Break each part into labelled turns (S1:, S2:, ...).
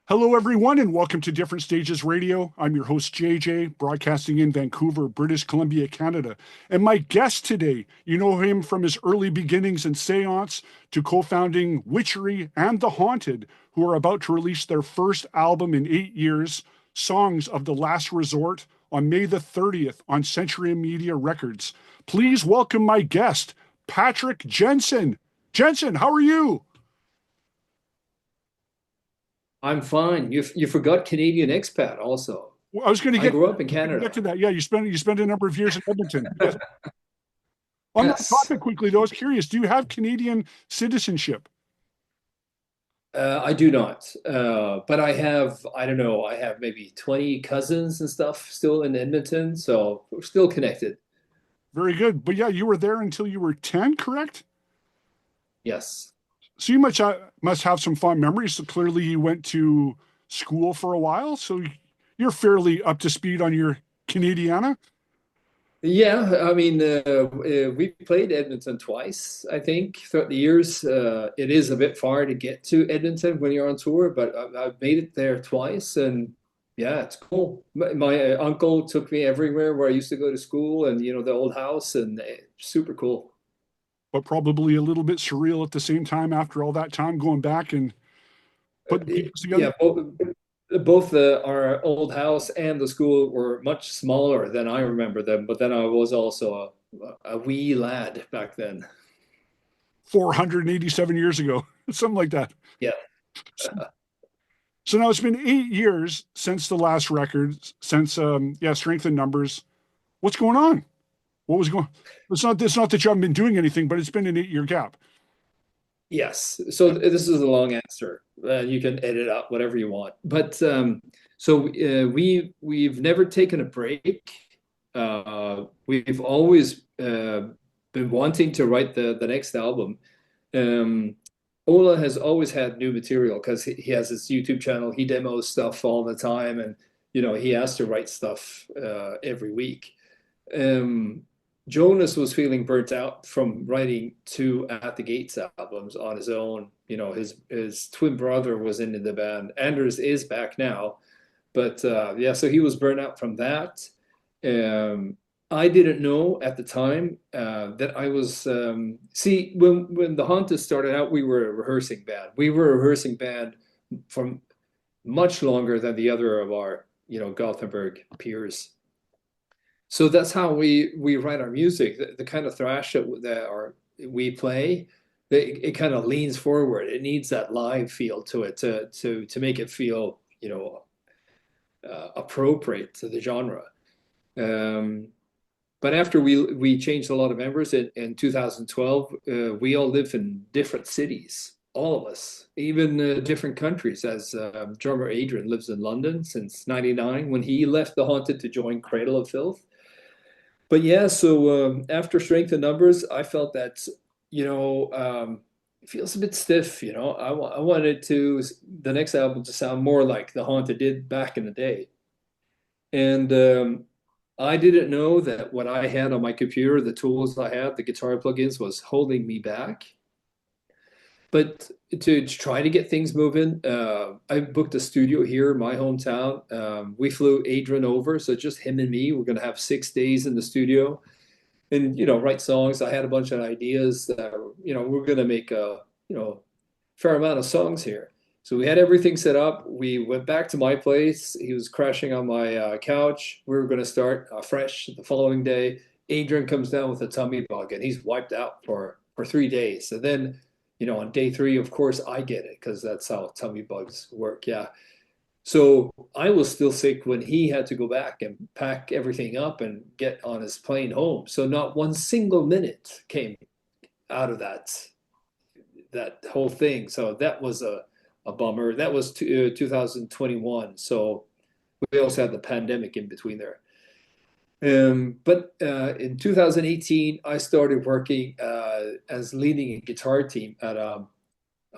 S1: Hello, everyone, and welcome to Different Stages Radio. I'm your host, JJ, broadcasting in Vancouver, British Columbia, Canada. And my guest today, you know him from his early beginnings in Seance to co-founding Witchery and The Haunted, who are about to release their first album in 8 years, Songs of the Last Resort, on May the 30th on Century Media Records. Please welcome my guest, Patrik Jensen. Jensen, how are you?
S2: I'm fine. You forgot Canadian expat also.
S1: Well, I was going to
S2: I
S1: get
S2: grew up in
S1: get to
S2: Canada.
S1: that. Yeah, you spent a number of years in Edmonton. Yes. On that
S2: Yes.
S1: topic, quickly though, I was curious. Do you have Canadian citizenship?
S2: I do not. But I don't know, I have maybe 20 cousins and stuff still in Edmonton, so we're still connected.
S1: Very good. But yeah, you were there until you were 10, correct?
S2: Yes.
S1: So you must have some fond memories. So clearly, you went to school for a while, so you're fairly up to speed on your Canadiana.
S2: Yeah, I mean, we played Edmonton twice, I think, throughout the years. It is a bit far to get to Edmonton when you're on tour, but I've made it there twice, and yeah, it's cool. My uncle took me everywhere where I used to go to school, and the old house, and super cool.
S1: But probably a little bit surreal at the same time after all that time going back and putting the pieces together.
S2: Yeah, both our old house and the school were much smaller than I remember them, but then I was also a wee lad back then.
S1: 487 years ago, something like that.
S2: Yeah.
S1: So now it's been 8 years since the last record, since Strength in Numbers. What's going on? What was going? It's not that you haven't been doing anything, but it's been an 8 year gap.
S2: Yes. So this is a long answer. You can edit out whatever you want. But we've never taken a break. We've always been wanting to write the next album. Um, Ola has always had new material because he has his YouTube channel. He demos stuff all the time, and he has to write stuff every week. Um, Jonas was feeling burnt out from writing two At the Gates albums on his own. His twin brother was in the band. Anders is back now, but yeah, so he was burnt out from that. Um, I didn't know at the time that I was. See, when the Haunted started out, we were a rehearsing band. We were a rehearsing band for much longer than the other of our, Gothenburg peers. So that's how we write our music. The kind of thrash we play, it kind of leans forward. It needs that live feel to it to make it feel appropriate to the genre. Um, but after we changed a lot of members in 2012, we all live in different cities, all of us, even different countries. As drummer Adrian lives in London since '99 when he left the Haunted to join Cradle of Filth. But yeah, so after Strength in Numbers, I felt that, it feels a bit stiff. I wanted the next album to sound more like The Haunted did back in the day. And I didn't know that what I had on my computer, the tools I had, the guitar plugins, was holding me back. But to try to get things moving, I booked a studio here in my hometown. We flew Adrian over, so just him and me. We're going to have 6 days in the studio and, write songs. I had a bunch of ideas that, we're going to make a, fair amount of songs here. So we had everything set up. We went back to my place. He was crashing on my couch. We were going to start fresh the following day. Adrian comes down with a tummy bug and he's wiped out for 3 days. And then on day three, of course, I get it because that's how tummy bugs work. Yeah. So I was still sick when he had to go back and pack everything up and get on his plane home. So not one single minute came out of that whole thing. So that was a bummer. That was 2021. So we also had the pandemic in between there. But in 2018, I started working as leading a guitar team at a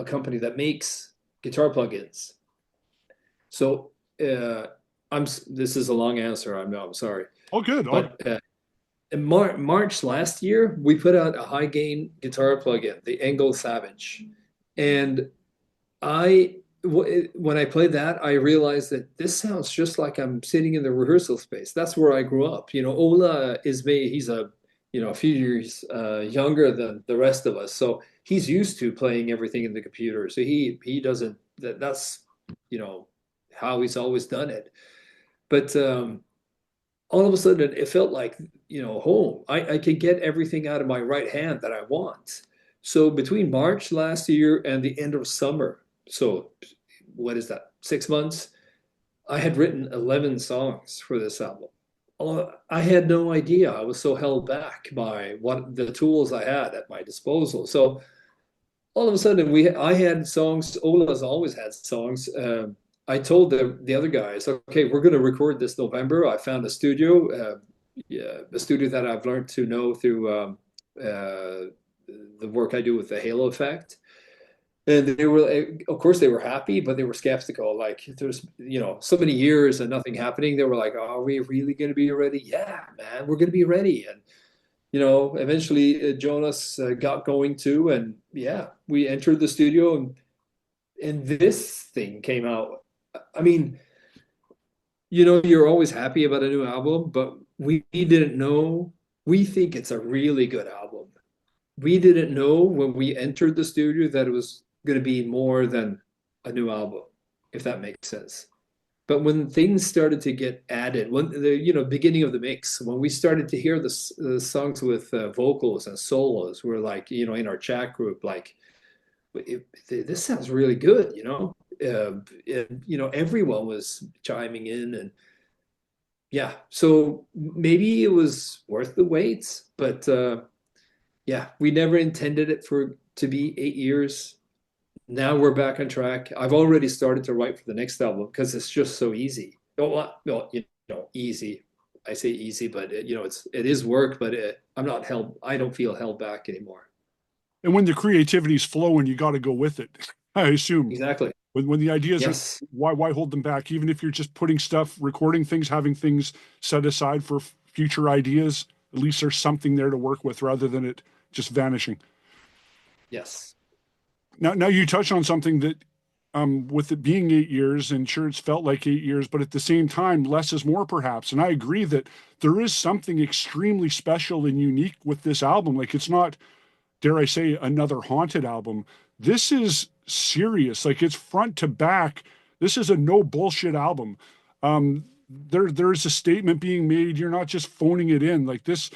S2: company that makes guitar plugins. So this is a long answer. I'm sorry,
S1: Oh, good. Oh,
S2: but in March last year, we put out a high gain guitar plugin, the Engel Savage, and I when I played that, I realized that this sounds just like I'm sitting in the rehearsal space. That's where I grew up. Ola is me. He's a few years younger than the rest of us, so he's used to playing everything in the computer. So he doesn't. That's you know how he's always done it. But all of a sudden, it felt like home. I could get everything out of my right hand that I want. So between March last year and the end of summer, so what is that, 6 months? I had written 11 songs for this album. I had no idea. I was so held back by what the tools I had at my disposal. So all of a sudden, I had songs. Ola's always had songs. I told the other guys, okay, we're going to record this November. I found a studio, yeah, a studio that I've learned to know through the work I do with the Halo effect. And they were, of course, they were happy, but they were skeptical. Like, there's, so many years and nothing happening. They were like, "Are we really going to be ready?" Yeah, man, we're going to be ready. And eventually Jonas got going too, and yeah, we entered the studio, and this thing came out. I mean, you're always happy about a new album, but we didn't know. We think it's a really good album. We didn't know when we entered the studio that it was going to be more than a new album, if that makes sense. But when things started to get added, when the beginning of the mix, when we started to hear the songs with vocals and solos, we're like, in our chat group, like, this sounds really good, everyone was chiming in, and yeah, so maybe it was worth the wait, but yeah, we never intended it to be 8 years. Now we're back on track. I've already started to write for the next album because it's just so easy. Well, easy. I say easy, but it is work. But I'm not held. I don't feel held back anymore.
S1: And when the creativity's flowing, you got to go with it. I assume
S2: Exactly.
S1: when the ideas are,
S2: Yes.
S1: why hold them back? Even if you're just putting stuff, recording things, having things set aside for future ideas, at least there's something there to work with rather than it just vanishing.
S2: Yes.
S1: Now you touch on something that, with it being 8 years, and sure, it's felt like 8 years, but at the same time, less is more, perhaps. And I agree that there is something extremely special and unique with this album. Like, it's not, dare I say, another Haunted album. This is serious. Like, it's front to back. This is a no bullshit album. There's a statement being made. You're not just phoning it in like this.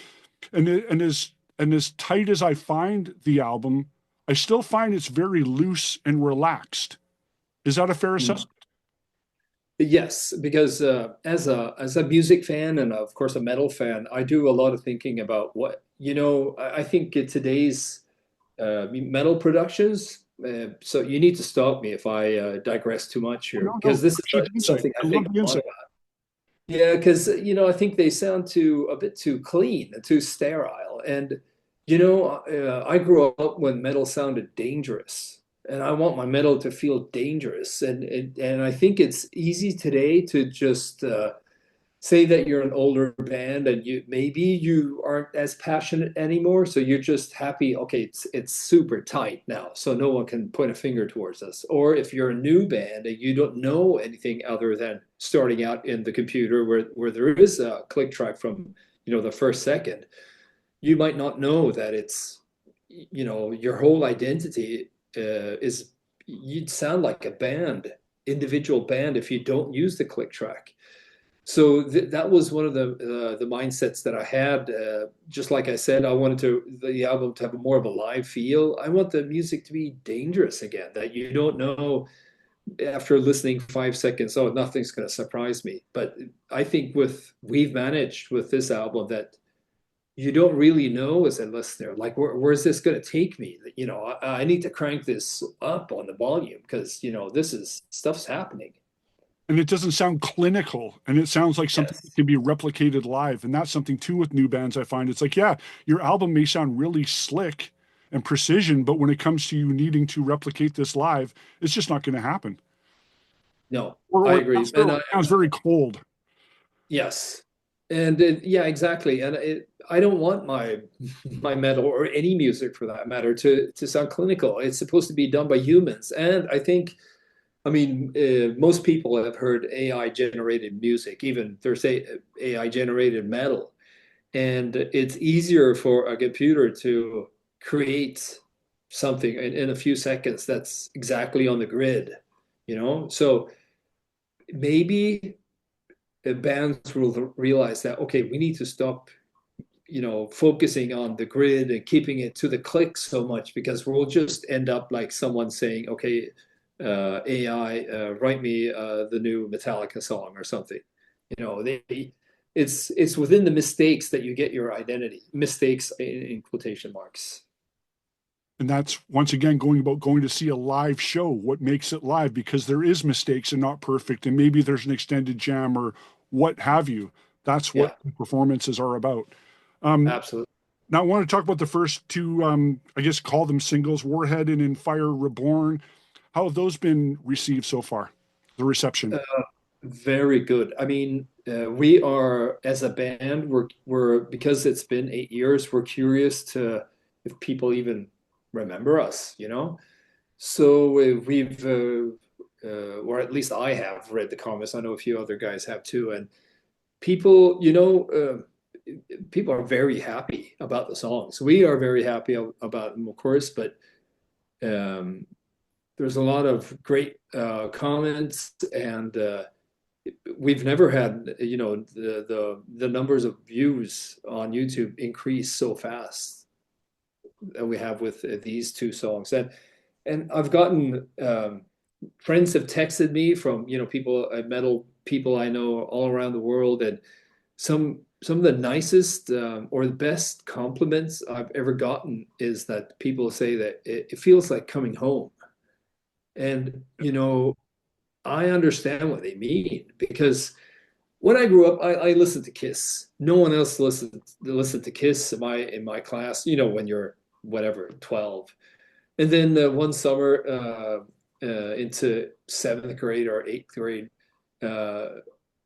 S1: And as tight as I find the album, I still find it's very loose and relaxed. Is that a fair
S2: Mm.
S1: assessment?
S2: Yes, because as a music fan and of course a metal fan, I do a lot of thinking about what I think today's metal productions. So you need to stop me if I digress too much
S1: Oh,
S2: here,
S1: no, no.
S2: because this is
S1: Appreciate the insight.
S2: something
S1: I
S2: I
S1: love
S2: think
S1: the
S2: a lot
S1: insight.
S2: about. Yeah, because I think they sound a bit too clean and too sterile. And I grew up when metal sounded dangerous, and I want my metal to feel dangerous. And I think it's easy today to just say that you're an older band and you aren't as passionate anymore, so you're just happy, okay, it's super tight now, so no one can point a finger towards us. Or if you're a new band and you don't know anything other than starting out in the computer where there is a click track from the first second, you might not know that it's your whole identity is you'd sound like a band, individual band, if you don't use the click track. So that was one of the mindsets that I had. Just like I said, I wanted the album to have more of a live feel. I want the music to be dangerous again, that you don't know after listening 5 seconds, oh, nothing's going to surprise me. But I think we've managed with this album that you don't really know as a listener, like where's this going to take me? I need to crank this up on the volume because this is stuff's happening.
S1: And it doesn't sound clinical, and it sounds like something that
S2: Yes.
S1: can be replicated live. And that's something too with new bands. I find it's like, yeah, your album may sound really slick and precision, but when it comes to you needing to replicate this live, it's just not going to happen.
S2: No,
S1: Or,
S2: I
S1: or, it
S2: agree.
S1: sounds,
S2: And
S1: or it sounds very cold.
S2: yes. And yeah, exactly. And I don't want my metal or any music for that matter to sound clinical. It's supposed to be done by humans. And I think I mean, most people have heard AI generated music, even there's AI generated metal. And it's easier for a computer to create something in a few seconds that's exactly on the grid, you know? So maybe bands will realize that, okay, we need to stop, focusing on the grid and keeping it to the click so much because we'll just end up like someone saying, okay, AI, write me the new Metallica song or something. It's within the mistakes that you get your identity. Mistakes in quotation marks.
S1: And that's once again going to see a live show. What makes it live? Because there is mistakes and not perfect, and maybe there's an extended jam or what have you. That's what
S2: Yeah,
S1: performances are about. Um,
S2: absolutely.
S1: Now, I want to talk about the first two, I guess, call them singles, Warhead and In Fire Reborn. How have those been received so far? The reception.
S2: Uh, Very good. I mean, we are as a band, we're because it's been 8 years, we're curious to if people even remember us, you know? So we've, or at least I have read the comments. I know a few other guys have too. And people, people are very happy about the songs. We are very happy about them, of course, but um, there's a lot of great comments, and we've never had, the numbers of views on YouTube increase so fast that we have with these two songs. And I've gotten friends have texted me from people, metal people I know all around the world, and some of the nicest or the best compliments I've ever gotten is that people say that it feels like coming home. And I understand what they mean because when I grew up, I listened to Kiss. No one else listened to Kiss in my class. When you're whatever 12. And then one summer into seventh grade or eighth grade, uh,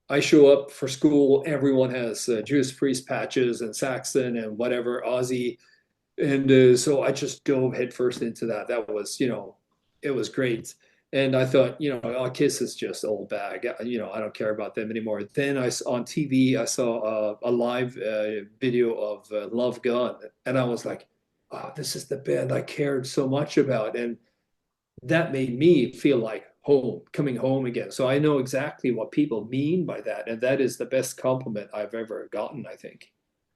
S2: I show up for school. Everyone has Judas Priest patches and Saxon and whatever Ozzy, and so I just dove headfirst into that. That was, it was great. And I thought, oh, Kiss is just old bag. I don't care about them anymore. Then on TV, I saw a live video of Love Gun, and I was like, oh, this is the band I cared so much about. And that made me feel like home, coming home again. So I know exactly what people mean by that. And that is the best compliment I've ever gotten, I think.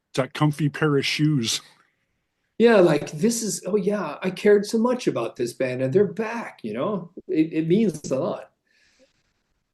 S1: It's that comfy pair of shoes.
S2: Yeah, like this is, oh yeah, I cared so much about this band and they're back, it means a lot.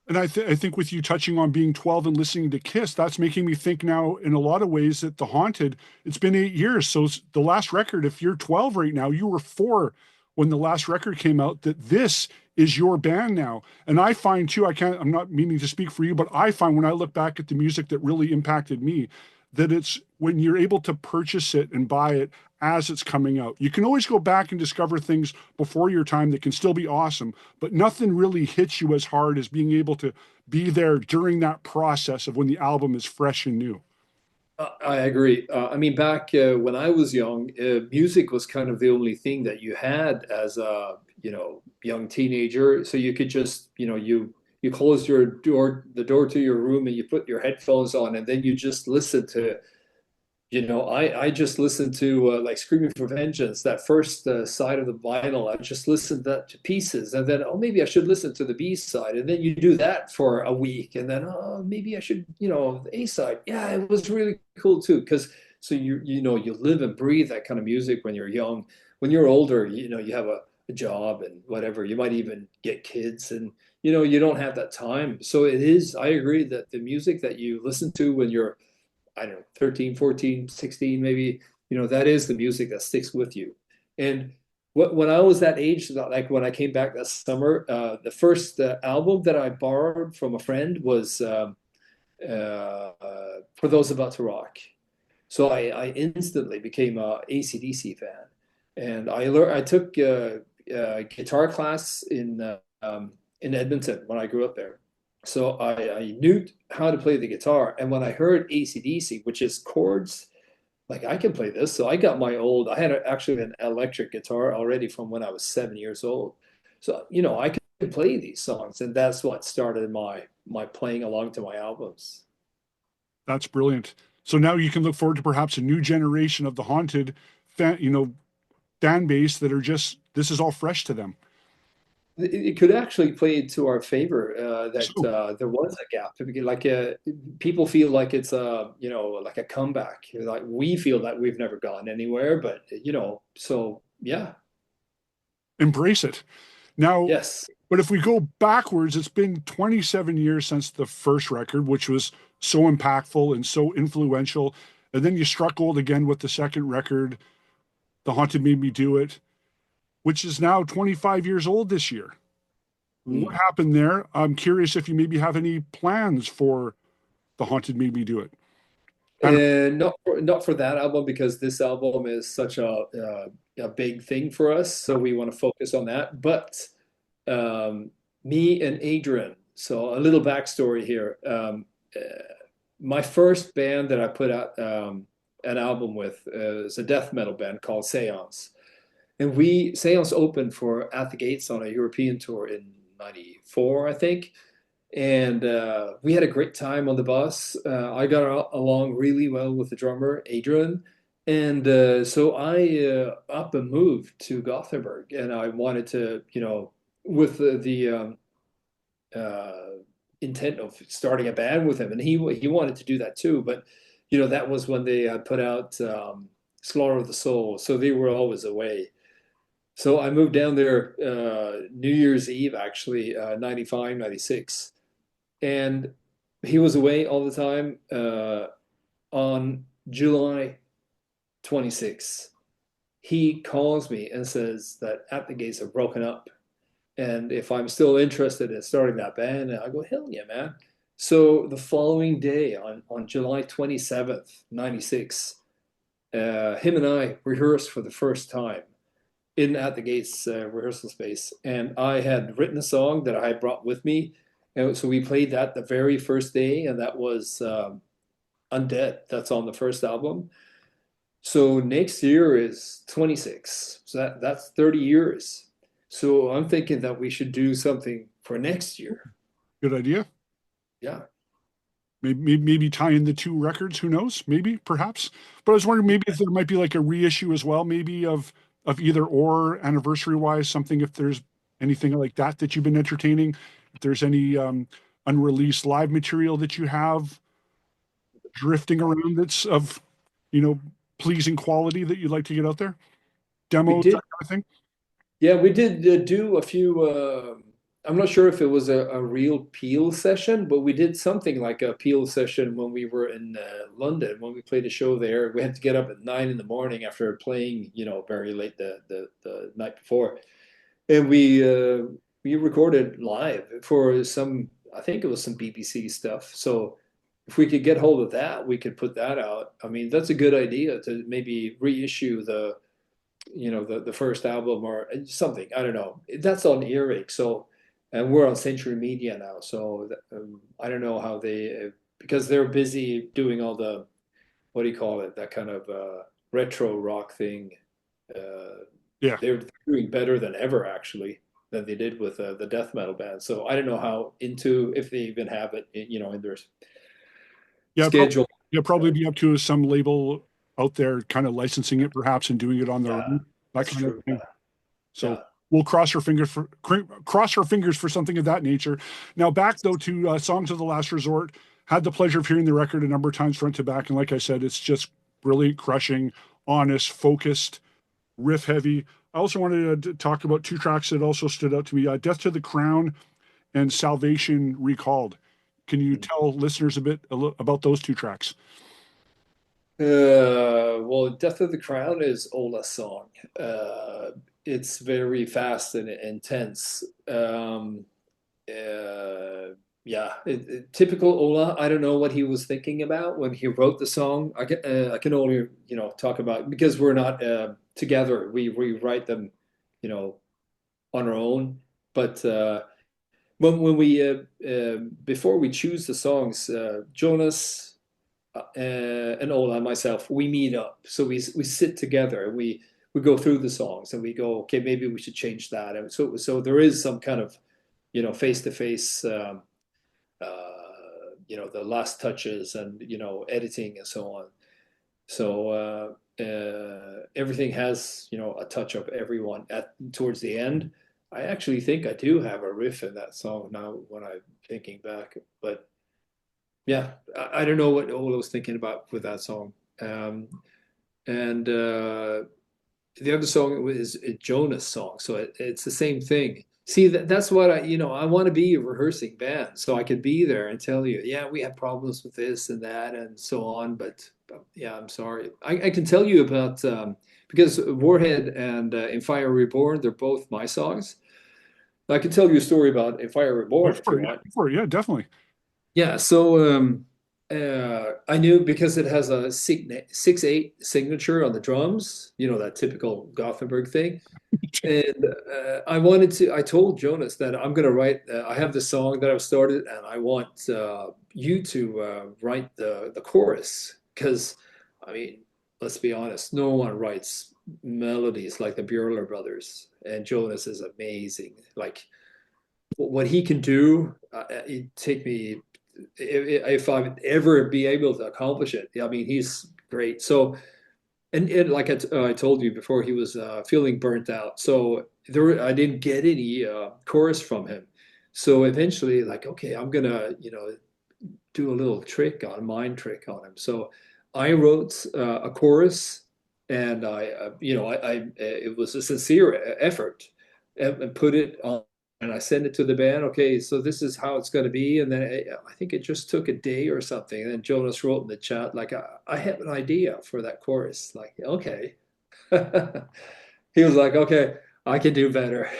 S1: And I think with you touching on being 12 and listening to Kiss, that's making me think now in a lot of ways that The Haunted, it's been 8 years. So the last record, if you're 12 right now, you were 4 when the last record came out, that this is your band now. And I find too, I'm not meaning to speak for you, but I find when I look back at the music that really impacted me, that it's when you're able to purchase it and buy it as it's coming out. You can always go back and discover things before your time that can still be awesome, but nothing really hits you as hard as being able to be there during that process of when the album is fresh and new.
S2: I agree. I mean, back when I was young, music was kind of the only thing that you had as a, young teenager. So you could just, you close the door to your room and you put your headphones on and then you just listen to. I just listened to like Screaming for Vengeance, that first side of the vinyl. I just listened that to pieces, and then maybe I should listen to the B side, and then you do that for a week, and then maybe I should, the A side. Yeah, it was really cool too, because so you live and breathe that kind of music when you're young. When you're older, you have a job and whatever. You might even get kids, and you don't have that time. So it is. I agree that the music that you listen to when you're I don't know, 13, 14, 16, maybe, that is the music that sticks with you. And when I was that age, like when I came back that summer, the first album that I borrowed from a friend was For Those About to Rock. So I instantly became a AC/DC fan. And I took guitar class in Edmonton when I grew up there. So I knew how to play the guitar. And when I heard AC/DC, which is chords, like I can play this. So I had actually an electric guitar already from when I was 7 years old. So, I could play these songs, and that's what started my playing along to my albums.
S1: That's brilliant. So now you can look forward to perhaps a new generation of the Haunted fan base that are just, this is all fresh to them.
S2: It could actually play into our favor that
S1: So
S2: there was a gap. Like people feel like it's a like a comeback. Like we feel that we've never gone anywhere, but so yeah,
S1: embrace it. Now,
S2: yes.
S1: but if we go backwards, it's been 27 years since the first record, which was so impactful and so influential. And then you struck gold again with the second record, The Haunted Made Me Do It, which is now 25 years old this year. What
S2: Mm.
S1: happened there? I'm curious if you maybe have any plans for The Haunted Made Me Do It. And
S2: And not for that album because this album is such a big thing for us, so we want to focus on that. But um, me and Adrian. So a little backstory here. My first band that I put out an album with is a death metal band called Seance, and we Seance opened for At the Gates on a European tour in '94, I think. And we had a great time on the bus. I got along really well with the drummer, Adrian. And so I up and moved to Gothenburg, and I wanted to, with the uh, intent of starting a band with him, and he wanted to do that too. But that was when they put out Slaughter of the Soul, so they were always away. So I moved down there New Year's Eve, actually, 95, 96, and he was away all the time. On July 26th, he calls me and says that At the Gates have broken up, and if I'm still interested in starting that band, and I go, hell yeah, man. So the following day, on July 27th, 96, him and I rehearsed for the first time in At the Gates rehearsal space. And I had written a song that I had brought with me. And so we played that the very first day, and that was Undead. That's on the first album. So next year is 26. So that's 30 years. So I'm thinking that we should do something for next year.
S1: good idea.
S2: Yeah.
S1: Maybe tie in the two records. Who knows? Maybe, perhaps. But I was wondering maybe if there might be like a reissue as well, maybe of either or anniversary wise, something if there's anything like that that you've been entertaining. If there's any unreleased live material that you have drifting around that's of, you know, pleasing quality that you'd like to get out there,
S2: We
S1: demos, that
S2: did,
S1: kind of thing.
S2: yeah, we did do a few. I'm not sure if it was a real Peel session, but we did something like a Peel session when we were in London, when we played a show there. We had to get up at 9 in the morning after playing, very late the night before. And we recorded live for some, I think it was some BBC stuff. So if we could get hold of that, we could put that out. I mean, that's a good idea to maybe reissue the first album or something. I don't know. That's on Earache. So, and we're on Century Media now. So I don't know how they because they're busy doing all the what do you call it? That kind of retro rock thing. Uh,
S1: Yeah.
S2: they're doing better than ever actually than they did with the death metal band. So I don't know how into if they even have it, in their
S1: Yeah,
S2: schedule.
S1: yeah, probably be up to some label out there kind of licensing it perhaps and doing it on their
S2: Yeah,
S1: own, that
S2: that's
S1: kind of
S2: true.
S1: thing. So
S2: Yeah.
S1: we'll cross our fingers for something of that nature. Now back though to Songs of the Last Resort. Had the pleasure of hearing the record a number of times front to back, and like I said, it's just brilliant, crushing, honest, focused, riff heavy. I also wanted to talk about two tracks that also stood out to me: "Death to the Crown" and "Salvation Recalled." Can you tell listeners about those two tracks?
S2: Well, Death of the Crown is Ola's song. It's very fast and intense. Yeah, typical Ola. I don't know what he was thinking about when he wrote the song. I can only talk about because we're not together. We write them, you know, on our own. But when we before we choose the songs, Jonas and Ola and myself, we meet up. So we sit together and we go through the songs and we go, okay, maybe we should change that. And so there is some kind of face to face, the last touches and, editing and so on. So everything has, a touch of everyone at towards the end. I actually think I do have a riff in that song now when I'm thinking back. But yeah, I don't know what Ola was thinking about with that song. And the other song is a Jonas song, so it's the same thing. See, that's what I want to be a rehearsing band, so I could be there and tell you, yeah, we have problems with this and that and so on. But yeah, I'm sorry. I can tell you about because Warhead and In Fire Reborn, they're both my songs. I can tell you a story about In Fire
S1: Go
S2: Reborn if
S1: for
S2: you
S1: it. Yeah,
S2: want.
S1: go for it. Yeah, definitely.
S2: Yeah, so I knew because it has a 6/8 signature on the drums, that typical Gothenburg thing. And I told Jonas that I'm going to write, I have the song that I've started, and I want you to write the chorus. Because, I mean, let's be honest, no one writes melodies like the Bjorn brothers. And Jonas is amazing. Like, what he can do, it take me, if I would ever be able to accomplish it. I mean, he's great. So, and like I told you before, he was feeling burnt out. So I didn't get any chorus from him. So eventually, like, okay, I'm gonna, do a little mind trick on him. So I wrote a chorus, and it was a sincere effort, and put it on. And I sent it to the band. Okay, so this is how it's going to be. And then I think it just took a day or something. And then Jonas wrote in the chat, like, I have an idea for that chorus. Like, okay. He was like, okay, I can do better.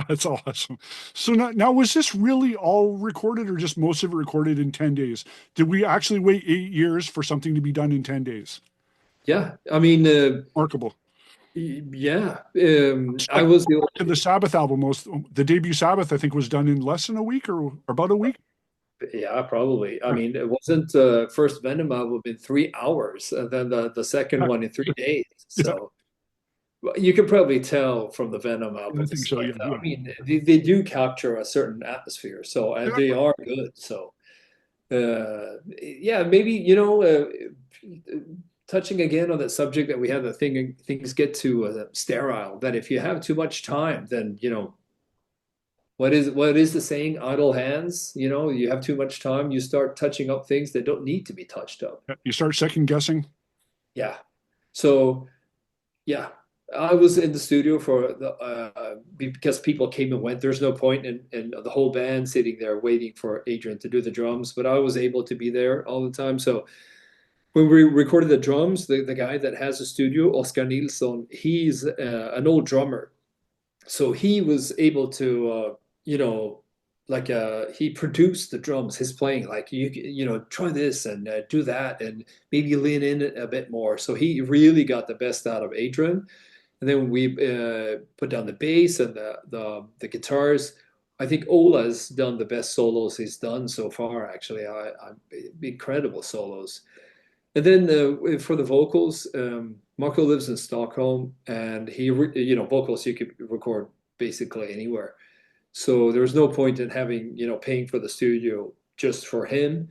S1: That's awesome. So now, was this really all recorded or just most of it recorded in 10 days? Did we actually wait 8 years for something to be done in 10 days?
S2: Yeah, I mean,
S1: Remarkable.
S2: yeah. I
S1: Like
S2: was the
S1: to the Sabbath album, the debut Sabbath, I think, was done in less than a week or about a week.
S2: Yeah, probably. I
S1: Yeah,
S2: mean, it wasn't first Venom album in 3 hours, and then the second one in 3 days.
S1: yeah,
S2: So well, you can probably tell from the Venom
S1: I think
S2: albums.
S1: so.
S2: Like,
S1: Yeah, yeah.
S2: I mean, they do capture a certain atmosphere. So and they are good. So yeah, maybe touching again on that subject that we had, the things get too sterile. That if you have too much time, then what is the saying? Idle hands. You have too much time, you start touching up things that don't need to be touched up.
S1: Yeah. You start second guessing.
S2: Yeah. So yeah, I was in the studio for because people came and went. There's no point in the whole band sitting there waiting for Adrian to do the drums, but I was able to be there all the time. So when we recorded the drums, the guy that has a studio, Oscar Nilsson, he's an old drummer. So he was able to, like he produced the drums, his playing, like try this and do that, and maybe lean in a bit more. So he really got the best out of Adrian. And then we put down the bass and the guitars. I think Ola's done the best solos he's done so far. Actually, incredible solos. And then for the vocals, Marco lives in Stockholm, and vocals you could record basically anywhere. So there was no point in having, paying for the studio just for him.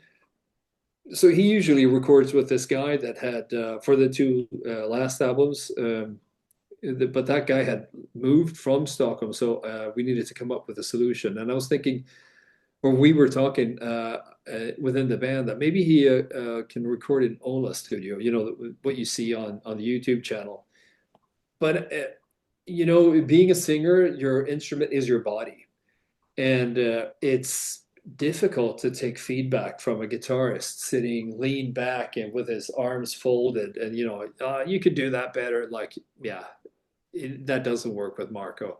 S2: So he usually records with this guy that had for the two last albums. But that guy had moved from Stockholm, so we needed to come up with a solution. And I was thinking, or we were talking within the band that maybe he can record in Ola Studio, what you see on the YouTube channel. But being a singer, your instrument is your body, and it's difficult to take feedback from a guitarist sitting lean back and with his arms folded, and you could do that better. Like, yeah, that doesn't work with Marco.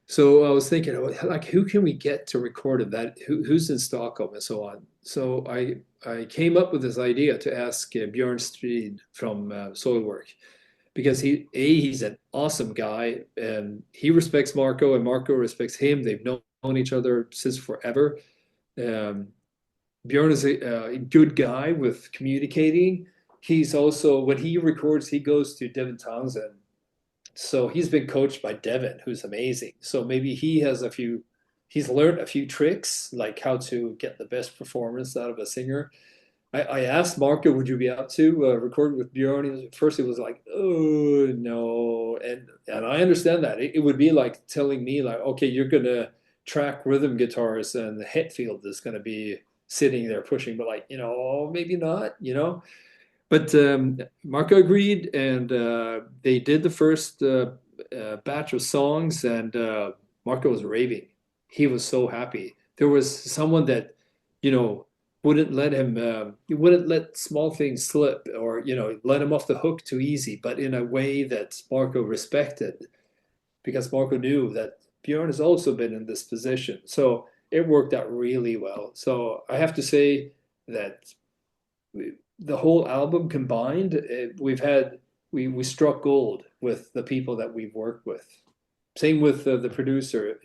S2: So I was thinking, like, who can we get to record it? Who's in Stockholm and so on. So I came up with this idea to ask Bjorn Speed from Soilwork, because he's an awesome guy, and he respects Marco and Marco respects him. They've known each other since forever. Um, Bjorn is a good guy with communicating. He's also, when he records, he goes to Devin Townsend So he's been coached by Devin, who's amazing. So maybe he's learned a few tricks, like how to get the best performance out of a singer. I asked Marco, would you be up to record with Bjorn? At first, it was like, oh no, and I understand that. It would be like telling me, like, okay, you're gonna track rhythm guitars, and the Hetfield is gonna be sitting there pushing, but like, maybe not, But Marco agreed, and they did the first batch of songs, and Marco was raving. He was so happy. There was someone that, you know, he wouldn't let small things slip, or let him off the hook too easy, but in a way that Marco respected, because Marco knew that Bjorn has also been in this position. So it worked out really well. So I have to say that the whole album combined, we struck gold with the people that we've worked with. Same with the producer,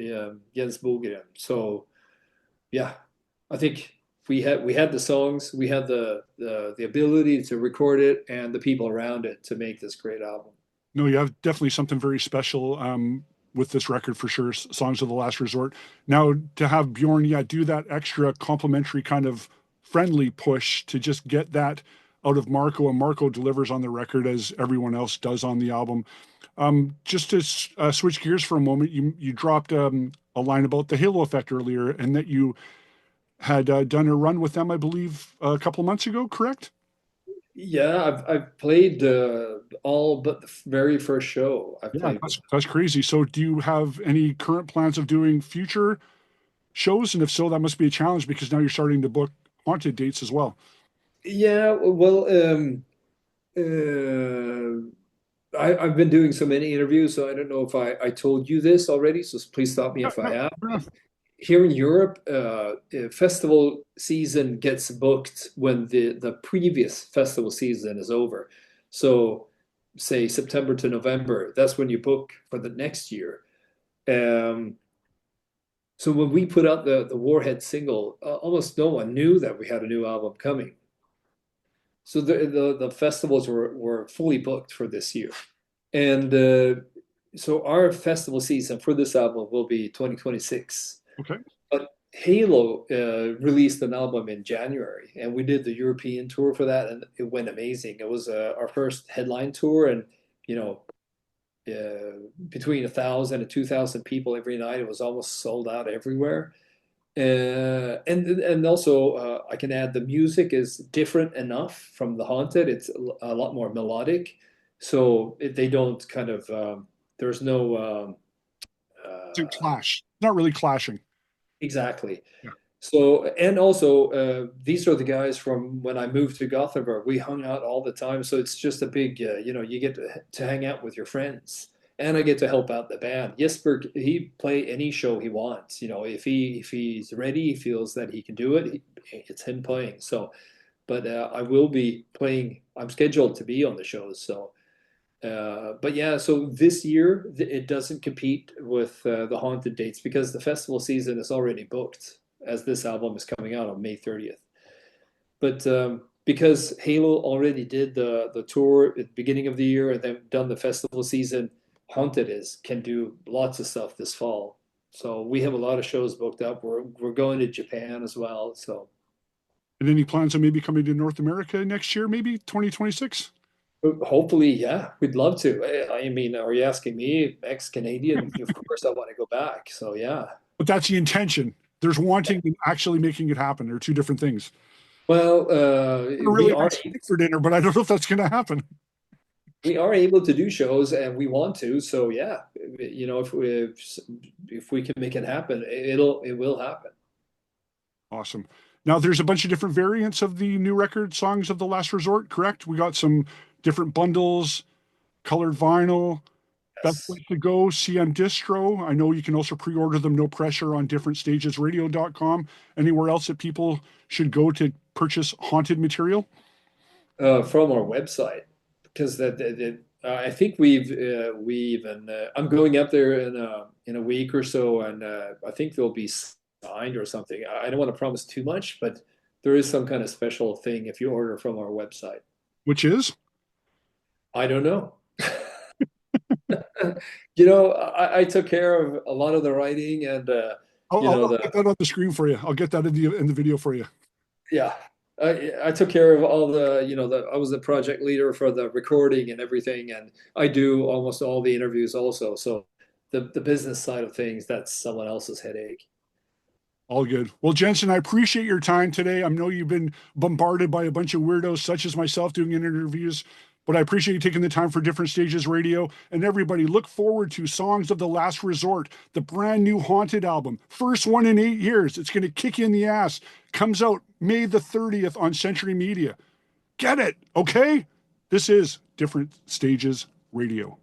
S2: Jens Bogren. So yeah, I think we had the songs, we had the ability to record it, and the people around it to make this great album.
S1: No, you have definitely something very special with this record for sure. Songs of the Last Resort. Now to have Bjorn, yeah, do that extra complimentary kind of friendly push to just get that out of Marco, and Marco delivers on the record as everyone else does on the album. Just to switch gears for a moment, you dropped a line about the Halo effect earlier, and that you had done a run with them, I believe, a couple of months ago, correct?
S2: Yeah, I've played all but the very first show I've
S1: Yeah,
S2: played with.
S1: that's crazy. So, do you have any current plans of doing future shows? And if so, that must be a challenge because now you're starting to book haunted dates as well.
S2: Yeah, well, I've been doing so many interviews, so I don't know if I told you this already, so please stop me
S1: Yeah,
S2: if I
S1: no,
S2: have.
S1: fair enough.
S2: Here in Europe, festival season gets booked when the previous festival season is over. So, say September to November, that's when you book for the next year. Um, so when we put out the Warhead single, almost no one knew that we had a new album coming. So the festivals were fully booked for this year. And so our festival season for this album will be 2026.
S1: Okay.
S2: But Halo released an album in January, and we did the European tour for that, and it went amazing. It was our first headline tour, and you know, between 1,000 and 2,000 people every night. It was almost sold out everywhere. And also, I can add the music is different enough from the Haunted. It's a lot more melodic, so they don't kind of there's no
S1: To clash. Not really clashing.
S2: exactly.
S1: Yeah.
S2: So, and also, these are the guys from when I moved to Gothenburg. We hung out all the time. So it's just a big, you get to hang out with your friends. And I get to help out the band. Jesper, he play any show he wants. If he's ready, he feels that he can do it. It's him playing. So, but I will be playing. I'm scheduled to be on the shows. So, but yeah. So this year it doesn't compete with the Haunted dates because the festival season is already booked as this album is coming out on May 30th. But because Halo already did the tour at the beginning of the year and then done the festival season, Haunted is can do lots of stuff this fall. So we have a lot of shows booked up. We're going to Japan as well. So
S1: And any plans on maybe coming to North America next year, maybe 2026?
S2: hopefully, yeah, we'd love to. I mean, are you asking me, ex-Canadian? Of course, I want to go back. So yeah.
S1: But that's the intention. There's wanting and actually making it happen. They're two different things.
S2: Well,
S1: I really like steak for dinner, but I don't know if that's going to happen.
S2: we are able to do shows and we want to. So yeah, if we can make it happen, it will happen.
S1: Awesome. Now, there's a bunch of different variants of the new record, Songs of the Last Resort, correct? We got some different bundles, colored vinyl. Best
S2: Yes.
S1: place to go, see on distro. I know you can also pre-order them, no pressure, on differentstagesradio.com. Anywhere else that people should go to purchase haunted material?
S2: From our website because I think we even I'm going up there in a week or so, and I think they'll be signed or something. I don't want to promise too much, but there is some kind of special thing if you order from our website.
S1: Which is?
S2: I don't know. I took care of a lot of the writing and
S1: I'll get that on the screen for you. I'll get that in the video for you.
S2: yeah, I took care of all I was the project leader for the recording and everything, and I do almost all the interviews also. So the business side of things, that's someone else's headache.
S1: All good. Well, Jensen, I appreciate your time today. I know you've been bombarded by a bunch of weirdos, such as myself, doing interviews, but I appreciate you taking the time for Different Stages Radio. And everybody, look forward to Songs of the Last Resort, the brand new Haunted album. First one in 8 years. It's going to kick you in the ass. Comes out May the 30th on Century Media. Get it, okay? This is Different Stages Radio.